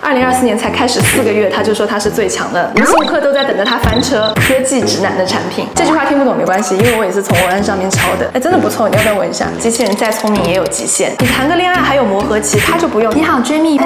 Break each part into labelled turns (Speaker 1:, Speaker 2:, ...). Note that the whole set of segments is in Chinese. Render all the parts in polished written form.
Speaker 1: 2024年才开始4个月，他就说他是最强的，无时无刻都在等着他翻车，科技直男的产品。这句话听不懂没关系，因为我也是从文案上面抄的。哎，真的不错，你要不要闻一下？机器人再聪明也有极限，你谈个恋爱还有磨合期，他就不用。你好，追蜜。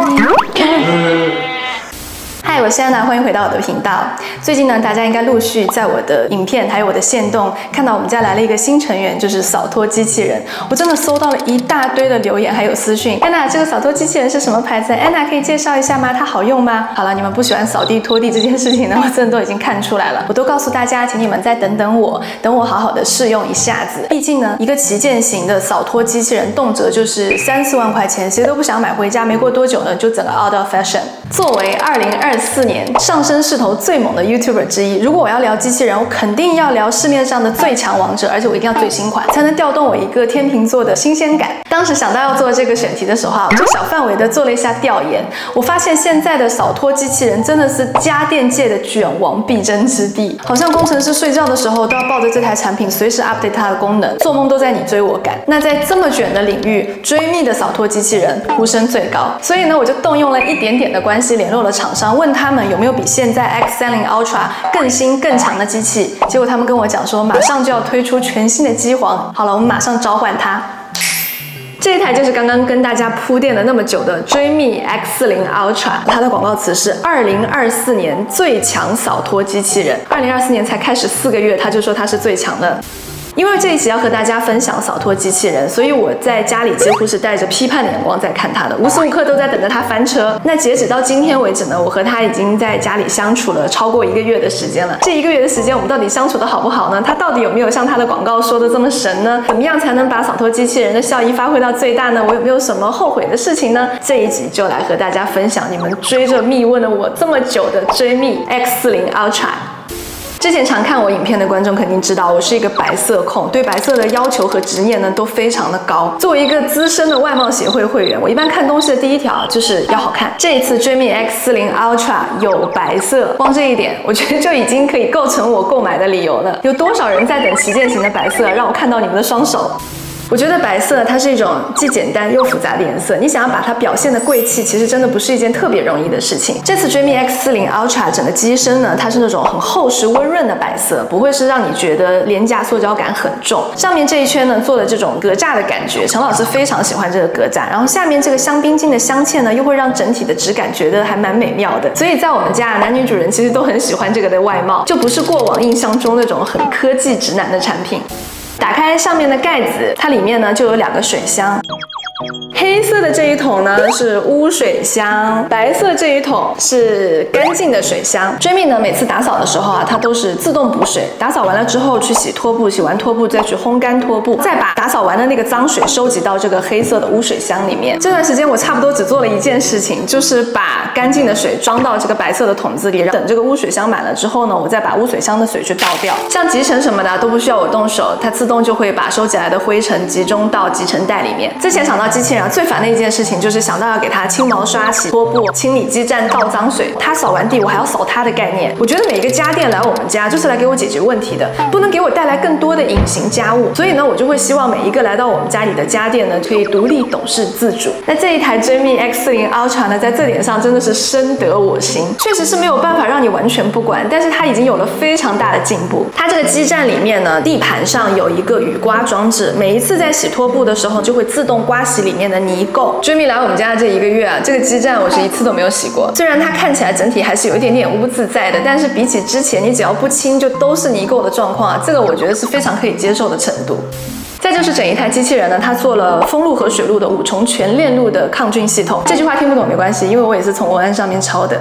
Speaker 1: 嗨，我是安娜，欢迎回到我的频道。最近呢，大家应该陆续在我的影片还有我的限动看到我们家来了一个新成员，就是扫拖机器人。我真的搜到了一大堆的留言还有私讯。安娜，这个扫拖机器人是什么牌子？安娜可以介绍一下吗？它好用吗？好了，你们不喜欢扫地拖地这件事情呢，我真的都已经看出来了。我都告诉大家，请你们再等等我，等我好好的试用一下子。毕竟呢，一个旗舰型的扫拖机器人动辄就是3、4万块钱，谁都不想买回家。没过多久呢，就整个 out of fashion。作为2024年上升势头最猛的 YouTuber 之一，如果我要聊机器人，我肯定要聊市面上的最强王者，而且我一定要最新款，才能调动我一个天秤座的新鲜感。当时想到要做这个选题的时候，我就小范围的做了一下调研，我发现现在的扫拖机器人真的是家电界的卷王必争之地，好像工程师睡觉的时候都要抱着这台产品随时 update 它的功能，做梦都在你追我赶。那在这么卷的领域，追觅的扫拖机器人呼声最高，所以呢，我就动用了一点点的关系联络了厂商，问他们有没有比现在 X30 Ultra 更新更强的机器。结果他们跟我讲说，马上就要推出全新的机皇。好了，我们马上召唤它。这一台就是刚刚跟大家铺垫了那么久的追觅 X40 Ultra， 它的广告词是2024年最强扫拖机器人。2024年才开始4个月，他就说它是最强的。因为这一期要和大家分享扫拖机器人，所以我在家里几乎是带着批判的眼光在看它的，无时无刻都在等着它翻车。那截止到今天为止呢，我和它已经在家里相处了超过1个月的时间了。这1个月的时间，我们到底相处的好不好呢？它到底有没有像它的广告说的这么神呢？怎么样才能把扫拖机器人的效益发挥到最大呢？我有没有什么后悔的事情呢？这一集就来和大家分享你们追着蜜问了我这么久的追觅 X40 Ultra。之前常看我影片的观众肯定知道，我是一个白色控，对白色的要求和执念呢都非常的高。作为一个资深的外贸协会会员，我一般看东西的第一条就是要好看。这一次追觅 X40 Ultra 有白色，光这一点，我觉得就已经可以构成我购买的理由了。有多少人在等旗舰型的白色，让我看到你们的双手？我觉得白色它是一种既简单又复杂的颜色，你想要把它表现的贵气，其实真的不是一件特别容易的事情。这次追觅 X40 Ultra 整个机身呢，它是那种很厚实温润的白色，不会是让你觉得廉价塑胶感很重。上面这一圈呢做的这种格栅的感觉，陈老师非常喜欢这个格栅，然后下面这个香槟金的镶嵌呢，又会让整体的质感觉得还蛮美妙的。所以在我们家男女主人其实都很喜欢这个的外貌，就不是过往印象中那种很科技直男的产品。打开上面的盖子，它里面呢就有2个水箱。黑色的这一桶呢是污水箱，白色这一桶是干净的水箱。追觅呢每次打扫的时候啊，它都是自动补水，打扫完了之后去洗拖布，洗完拖布再去烘干拖布，再把打扫完的那个脏水收集到这个黑色的污水箱里面。这段时间我差不多只做了一件事情，就是把干净的水装到这个白色的桶子里，等这个污水箱满了之后呢，我再把污水箱的水去倒掉。像集尘什么的都不需要我动手，它自动就会把收集来的灰尘集中到集尘袋里面。之前想到机器人最烦的一件事情就是想到要给它清毛刷、洗拖布、清理基站、倒脏水，它扫完地我还要扫它的概念。我觉得每一个家电来我们家就是来给我解决问题的，不能给我带来更多的隐形家务。所以呢，我就会希望每一个来到我们家里的家电呢，可以独立懂事自主。那这一台追觅 X40 Ultra 呢，在这点上真的是深得我心，确实是没有办法让你完全不管，但是它已经有了非常大的进步。它这个基站里面呢，地盘上有一个雨刮装置，每一次在洗拖布的时候就会自动刮洗里面的泥垢。追觅来我们家的这1个月啊，这个基站我是一次都没有洗过。虽然它看起来整体还是有一点点污渍在的，但是比起之前你只要不清就都是泥垢的状况啊，这个我觉得是非常可以接受的程度。再就是整一台机器人呢，它做了风路和水路的5重全链路的抗菌系统。这句话听不懂没关系，因为我也是从文案上面抄的。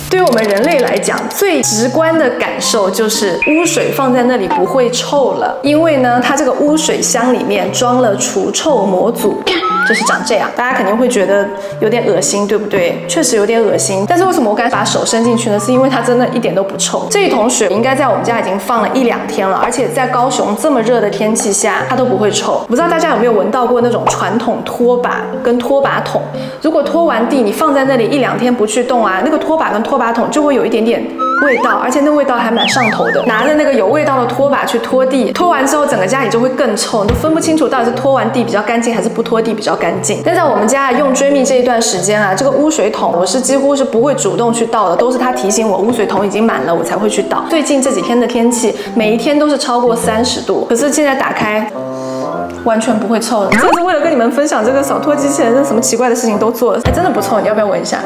Speaker 1: 对于我们人类来讲，最直观的感受就是污水放在那里不会臭了，因为呢，它这个污水箱里面装了除臭模组。就是长这样，大家肯定会觉得有点恶心，对不对？确实有点恶心。但是为什么我敢把手伸进去呢？是因为它真的一点都不臭。这一桶水应该在我们家已经放了1、2天了，而且在高雄这么热的天气下，它都不会臭。不知道大家有没有闻到过那种传统拖把跟拖把桶？如果拖完地你放在那里1、2天不去动啊，那个拖把跟拖把桶就会有一点点味道，而且那味道还蛮上头的。拿着那个有味道的拖把去拖地，拖完之后整个家里就会更臭，你都分不清楚到底是拖完地比较干净还是不拖地比较干净。但在我们家用追觅这一段时间啊，这个污水桶我是几乎是不会主动去倒的，都是他提醒我污水桶已经满了我才会去倒。最近这几天的天气，每一天都是超过30度，可是现在打开完全不会臭的。这是为了跟你们分享这个扫拖机器人，这什么奇怪的事情都做了，哎，真的不错，你要不要闻一下？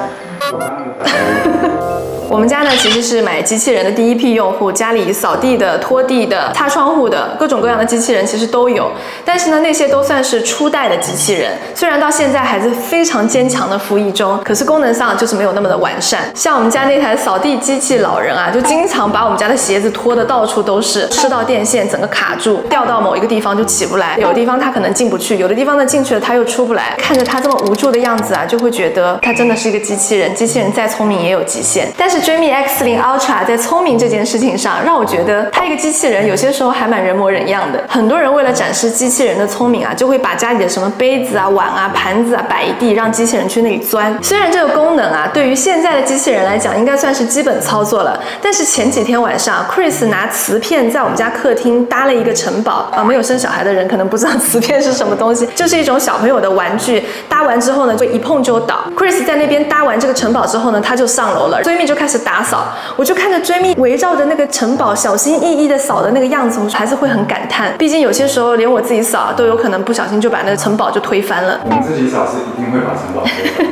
Speaker 1: 我们家呢其实是买机器人的第一批用户，家里扫地的、拖地的、擦窗户的各种各样的机器人其实都有，但是呢那些都算是初代的机器人，虽然到现在还是非常坚强的服役中，可是功能上就是没有那么的完善。像我们家那台扫地机器老人啊，就经常把我们家的鞋子拖得到处都是，吃到电线整个卡住，掉到某一个地方就起不来，有的地方它可能进不去，有的地方呢进去了它又出不来。看着它这么无助的样子啊，就会觉得它真的是一个机器人，机器人再聪明也有极限。但是追觅 X40 Ultra 在聪明这件事情上，让我觉得它一个机器人有些时候还蛮人模人样的。很多人为了展示机器人的聪明啊，就会把家里的什么杯子啊、碗啊、盘子啊摆一地，让机器人去那里钻。虽然这个功能啊，对于现在的机器人来讲，应该算是基本操作了，但是前几天晚上 ，Chris 拿瓷片在我们家客厅搭了一个城堡啊。没有生小孩的人可能不知道瓷片是什么东西，就是一种小朋友的玩具。搭完之后呢，就一碰就倒。Chris 在那边搭完这个城堡之后呢，他就上楼了，追觅就开始打扫。我就看着追觅围绕着那个城堡小心翼翼的扫的那个样子，我还是会很感叹。毕竟有些时候连我自己扫都有可能不小心就把那个城堡就推翻了。
Speaker 2: 我们自己扫是一定会把城堡推翻。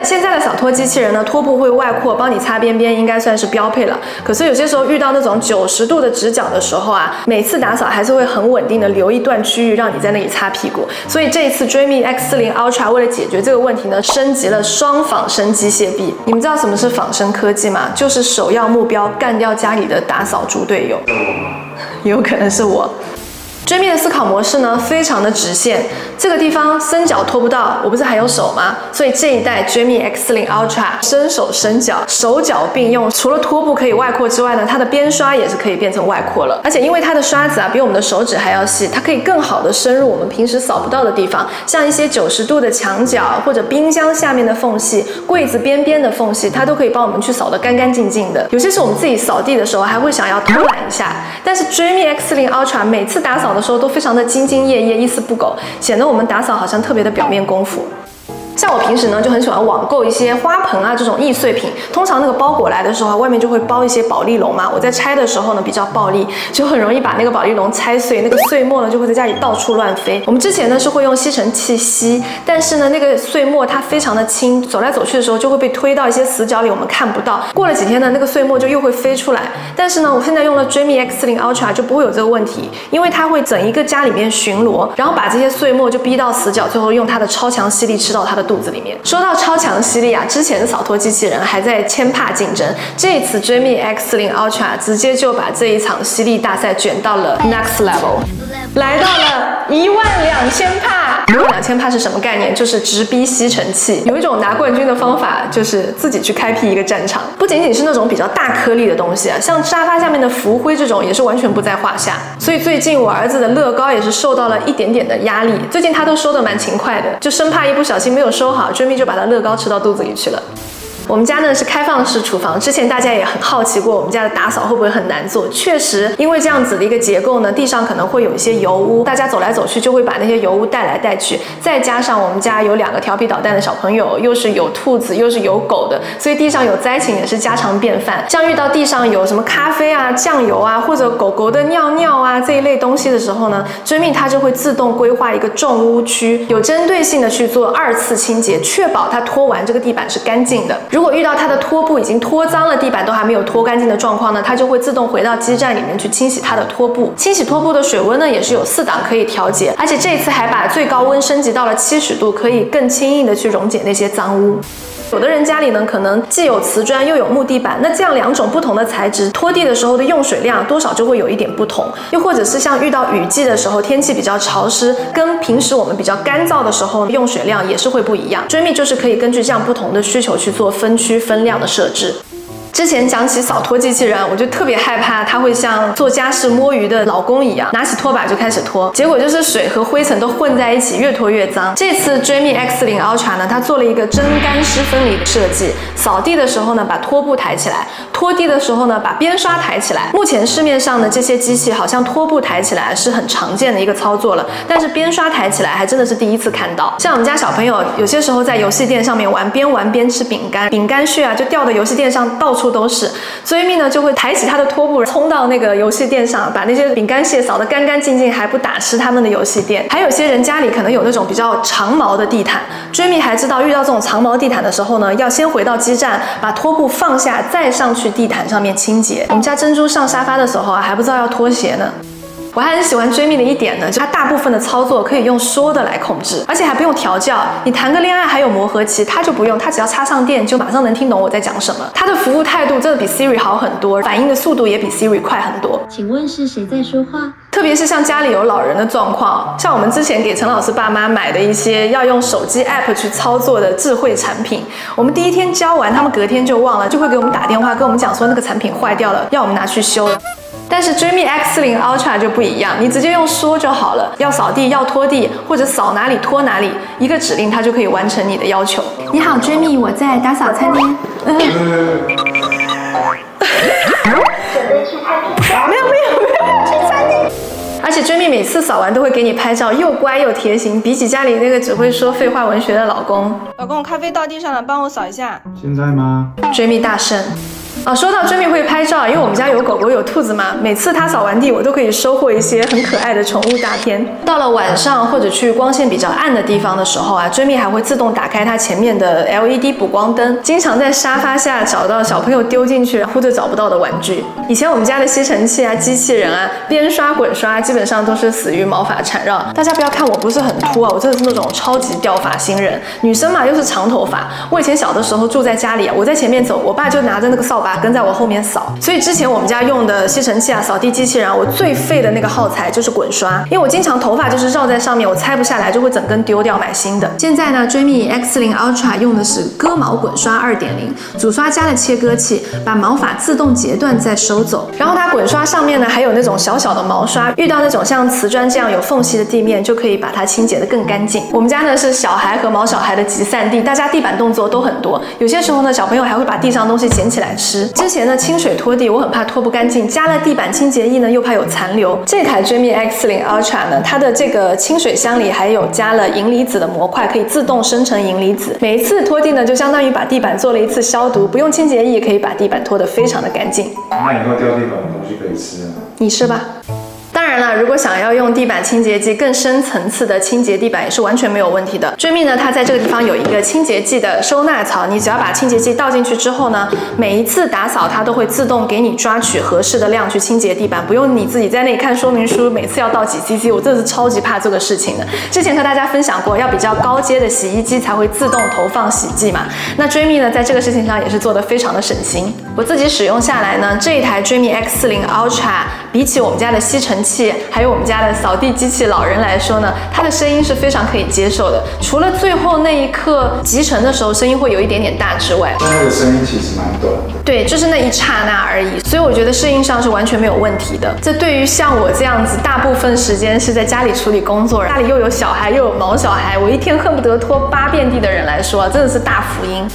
Speaker 1: 现在的扫拖机器人呢，拖布会外扩，帮你擦边边，应该算是标配了。可是有些时候遇到那种90度的直角的时候啊，每次打扫还是会很稳定的留一段区域让你在那里擦屁股。所以这一次追觅 X40 Ultra 为了解决这个问题呢，升级了双仿生机械臂。你们知道什么是仿生科技吗？就是首要目标干掉家里的打扫猪队友。有可能是我。追觅的思考模式呢，非常的直线，这个地方伸脚拖不到，我不是还有手吗？所以这一代追觅 X40 Ultra 伸手伸脚，手脚并用，除了拖布可以外扩之外呢，它的边刷也是可以变成外扩了。而且因为它的刷子啊比我们的手指还要细，它可以更好的深入我们平时扫不到的地方，像一些90度的墙角或者冰箱下面的缝隙、柜子边边的缝隙，它都可以帮我们去扫得干干净净的。有些是我们自己扫地的时候还会想要偷懒一下，但是追觅 X40 Ultra 每次打扫的时候都非常的兢兢业业，一丝不苟，显得我们打扫好像特别的表面功夫。像我平时呢就很喜欢网购一些花盆啊这种易碎品，通常那个包裹来的时候外面就会包一些保丽龙嘛，我在拆的时候呢比较暴力，就很容易把那个保丽龙拆碎，那个碎末呢就会在家里到处乱飞。我们之前呢是会用吸尘器吸，但是呢那个碎末它非常的轻，走来走去的时候就会被推到一些死角里，我们看不到。过了几天呢那个碎末就又会飞出来，但是呢我现在用了追觅 X40 Ultra 就不会有这个问题，因为它会整一个家里面巡逻，然后把这些碎末就逼到死角，最后用它的超强吸力吃到它的肚子里面。说到超强吸力啊，之前的扫拖机器人还在千帕竞争，这一次追觅 X40 Ultra 直接就把这一场吸力大赛卷到了 next level， 来到了12000帕。12000帕是什么概念？就是直逼吸尘器。有一种拿冠军的方法，就是自己去开辟一个战场。不仅仅是那种比较大颗粒的东西啊，像沙发下面的浮灰这种也是完全不在话下。所以最近我儿子的乐高也是受到了一点点的压力，最近他都收得蛮勤快的，就生怕一不小心没有收好，追觅就把他乐高吃到肚子里去了。我们家呢是开放式厨房，之前大家也很好奇过我们家的打扫会不会很难做。确实，因为这样子的一个结构呢，地上可能会有一些油污，大家走来走去就会把那些油污带来带去。再加上我们家有2个调皮捣蛋的小朋友，又是有兔子又是有狗的，所以地上有灾情也是家常便饭。像遇到地上有什么咖啡啊、酱油啊，或者狗狗的尿尿啊这一类东西的时候呢，追觅它就会自动规划一个重污区，有针对性的去做2次清洁，确保它拖完这个地板是干净的。如果遇到它的拖布已经拖脏了，地板都还没有拖干净的状况呢，它就会自动回到基站里面去清洗它的拖布。清洗拖布的水温呢，也是有4档可以调节，而且这一次还把最高温升级到了70度，可以更轻易的去溶解那些脏污。有的人家里呢，可能既有瓷砖又有木地板，那这样2种不同的材质，拖地的时候的用水量多少就会有一点不同。又或者是像遇到雨季的时候，天气比较潮湿，跟平时我们比较干燥的时候，用水量也是会不一样。追觅就是可以根据这样不同的需求去做分区分量的设置。之前讲起扫拖机器人，我就特别害怕它会像做家事摸鱼的老公一样，拿起拖把就开始拖，结果就是水和灰尘都混在一起，越拖越脏。这次 Dreame X40 Ultra 呢，它做了一个真干湿分离的设计，扫地的时候呢，把拖布抬起来，拖地的时候呢，把边刷抬起来。目前市面上的这些机器好像拖布抬起来是很常见的一个操作了，但是边刷抬起来还真的是第一次看到。像我们家小朋友有些时候在游戏店上面玩边吃饼干，饼干屑啊就掉到游戏店上到处都是。Dreame呢就会抬起他的拖布冲到那个游戏店上，把那些饼干屑扫得干干净净，还不打湿他们的游戏店。还有些人家里可能有那种比较长毛的地毯，Dreame还知道遇到这种长毛地毯的时候呢，要先回到基站把拖布放下，再上去地毯上面清洁。我们家珍珠上沙发的时候啊，还不知道要脱鞋呢。我还很喜欢Dreame的一点呢，就它大部分的操作可以用说的来控制，而且还不用调教。你谈个恋爱还有磨合期，它就不用，它只要插上电就马上能听懂我在讲什么。它的服务态度真的比 Siri 好很多，反应的速度也比 Siri 快很多。
Speaker 3: 请问是谁在说话？
Speaker 1: 特别是像家里有老人的状况，像我们之前给陈老师爸妈买的一些要用手机 app 去操作的智慧产品，我们第一天教完，他们隔天就忘了，就会给我们打电话跟我们讲说那个产品坏掉了，要我们拿去修。但是Dreame X40 Ultra 就不一样，你直接用说就好了，要扫地要拖地或者扫哪里拖哪里，一个指令它就可以完成你的要求。
Speaker 3: 你好，Dreame，我在打扫餐厅。
Speaker 1: 没有去餐厅。而且Dreame每次扫完都会给你拍照，又乖又贴心，比起家里那个只会说废话文学的老公。老公，咖啡倒地上了，帮我扫一下。
Speaker 2: 现在吗
Speaker 1: ？Dreame大圣。说到Dreame会拍照，因为我们家有狗狗有兔子嘛，每次它扫完地，我都可以收获一些很可爱的宠物大片。到了晚上或者去光线比较暗的地方的时候啊，Dreame还会自动打开它前面的 LED 补光灯，经常在沙发下找到小朋友丢进去或者找不到的玩具。以前我们家的吸尘器啊、机器人啊，边刷滚刷基本上都是死于毛发缠绕。大家不要看我不是很秃啊，我真的是那种超级掉发新人。女生嘛又是长头发，我以前小的时候住在家里啊，我在前面走，我爸就拿着那个扫把跟在我后面扫。所以之前我们家用的吸尘器啊、扫地机器人啊，我最废的那个耗材就是滚刷，因为我经常头发就是绕在上面，我拆不下来，就会整根丢掉买新的。现在呢，Dreame X40 Ultra 用的是割毛滚刷 2.0， 主刷加了切割器，把毛发自动截断再收走。然后它滚刷上面呢还有那种小小的毛刷，遇到那种像瓷砖这样有缝隙的地面，就可以把它清洁得更干净。我们家呢是小孩和毛小孩的集散地，大家地板动作都很多，有些时候呢小朋友还会把地上东西捡起来吃。之前呢清水拖地我很怕拖不干净，加了地板清洁液呢又怕有残留。这台Dreame X40 Ultra 呢，它的这个清水箱里还有加了银离子的模块，可以自动生成银离子。每一次拖地呢就相当于把地板做了一次消毒，不用清洁液可以把地板拖得非常的干净。
Speaker 2: 那以后掉地板的东西可以吃啊？
Speaker 1: 你吃吧。当然了，如果想要用地板清洁剂更深层次的清洁地板也是完全没有问题的。Dreame呢，它在这个地方有一个清洁剂的收纳槽，你只要把清洁剂倒进去之后呢，每一次打扫它都会自动给你抓取合适的量去清洁地板，不用你自己在那里看说明书，每次要倒几 cc， 我真的是超级怕这个事情的。之前和大家分享过，要比较高阶的洗衣机才会自动投放洗剂嘛。那Dreame呢，在这个事情上也是做得非常的省心。我自己使用下来呢，这一台Dreame X40 Ultra 比起我们家的吸尘器还有我们家的扫地机器老人来说呢，它的声音是非常可以接受的，除了最后那一刻集成的时候声音会有一点点大之外，
Speaker 2: 那个声音其实蛮短的。
Speaker 1: 对，就是那一刹那而已，所以我觉得适应上是完全没有问题的。这对于像我这样子大部分时间是在家里处理工作，家里又有小孩又有毛小孩，我一天恨不得拖8遍地的人来说，真的是大福音。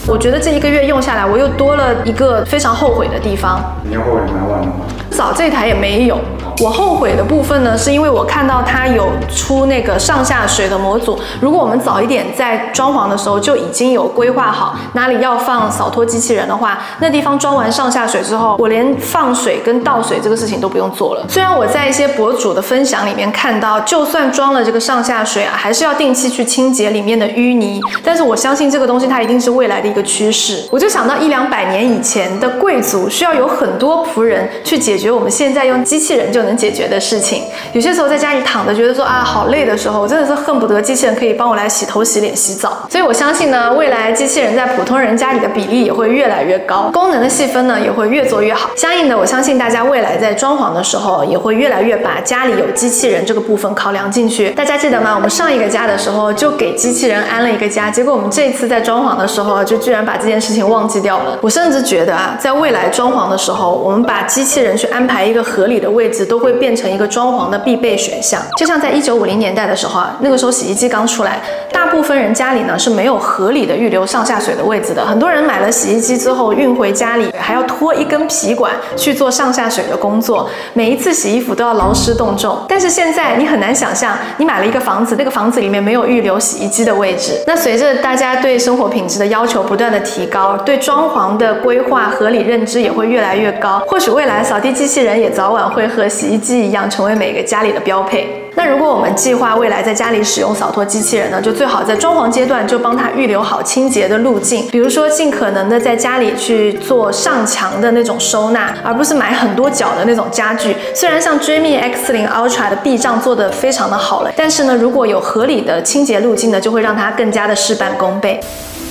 Speaker 1: 我觉得这1个月用下来，我又多了一个非常后悔的地方。
Speaker 2: 你要后悔买晚了吗？
Speaker 1: 扫这台也没有。我后悔的部分呢，是因为我看到它有出那个上下水的模组，如果我们早一点在装潢的时候就已经有规划好哪里要放扫拖机器人的话，那地方装完上下水之后，我连放水跟倒水这个事情都不用做了。虽然我在一些博主的分享里面看到，就算装了这个上下水啊，还是要定期去清洁里面的淤泥，但是我相信这个东西它一定是未来的一个趋势。我就想到100-200年以前的贵族需要有很多仆人去解决我们现在用机器人就能解决的事情。有些时候在家里躺着，觉得说啊好累的时候，我真的是恨不得机器人可以帮我来洗头、洗脸、洗澡。所以我相信呢，未来机器人在普通人家里的比例也会越来越高，功能的细分呢也会越做越好。相应的，我相信大家未来在装潢的时候也会越来越把家里有机器人这个部分考量进去。大家记得吗？我们上一个家的时候就给机器人安了一个家，结果我们这一次在装潢的时候就居然把这件事情忘记掉了。我甚至觉得啊，在未来装潢的时候，我们把机器人去安排一个合理的位置，都会变成一个装潢的必备选项。就像在1950年代的时候啊，那个时候洗衣机刚出来，大部分人家里呢是没有合理的预留上下水的位置的。很多人买了洗衣机之后运回家里，还要拖一根皮管去做上下水的工作，每一次洗衣服都要劳师动众。但是现在你很难想象，你买了一个房子，那个房子里面没有预留洗衣机的位置。那随着大家对生活品质的要求不断的提高，对装潢的规划合理认知也会越来越高，或许未来扫地机器人也早晚会和洗衣机一样，成为每个家里的标配。那如果我们计划未来在家里使用扫拖机器人呢，就最好在装潢阶段就帮它预留好清洁的路径，比如说尽可能的在家里去做上墙的那种收纳，而不是买很多角的那种家具。虽然像 Dreame X40 Ultra 的壁障做得非常的好了，但是呢，如果有合理的清洁路径呢，就会让它更加的事半功倍。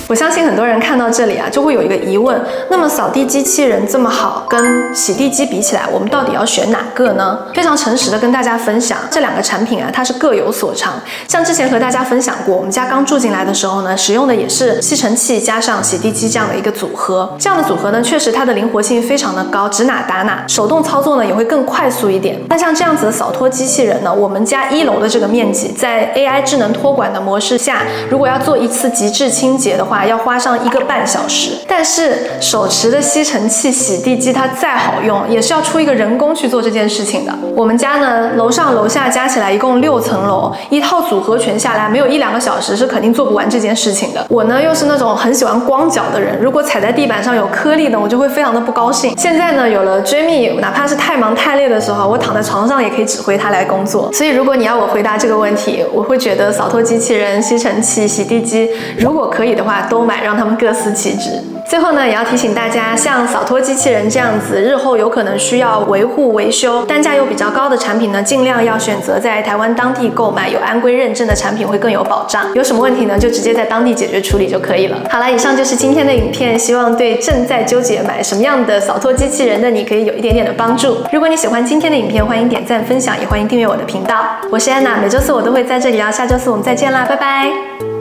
Speaker 1: 我相信很多人看到这里啊，就会有一个疑问，那么扫地机器人这么好，跟洗地机比起来，我们到底要选哪个呢？非常诚实的跟大家分享，这两个产品啊，它是各有所长。像之前和大家分享过，我们家刚住进来的时候呢，使用的也是吸尘器加上洗地机这样的一个组合。这样的组合呢，确实它的灵活性非常的高，指哪打哪，手动操作呢也会更快速一点。那像这样子的扫拖机器人呢，我们家1楼的这个面积，在 AI 智能托管的模式下，如果要做一次极致清洁的话，要花上1个半小时。但是手持的吸尘器、洗地机它再好用，也是要出一个人工去做这件事情的。我们家呢，楼上楼下加起来一共6层楼，一套组合拳下来，没有1-2个小时是肯定做不完这件事情的。我呢又是那种很喜欢光脚的人，如果踩在地板上有颗粒呢，我就会非常的不高兴。现在呢，有了 Dreame， 哪怕是太忙太累的时候，我躺在床上也可以指挥它来工作。所以如果你要我回答这个问题，我会觉得扫拖机器人、吸尘器、洗地机，如果可以的话都买，让他们各司其职。最后呢，也要提醒大家，像扫拖机器人这样子，日后有可能需要维护维修，单价又比较高的产品呢，尽量要选择在台湾当地购买，有安规认证的产品会更有保障。有什么问题呢，就直接在当地解决处理就可以了。好了，以上就是今天的影片，希望对正在纠结买什么样的扫拖机器人的你可以有一点点的帮助。如果你喜欢今天的影片，欢迎点赞分享，也欢迎订阅我的频道。我是安娜，每周四我都会在这里哦。下周四我们再见啦，拜拜。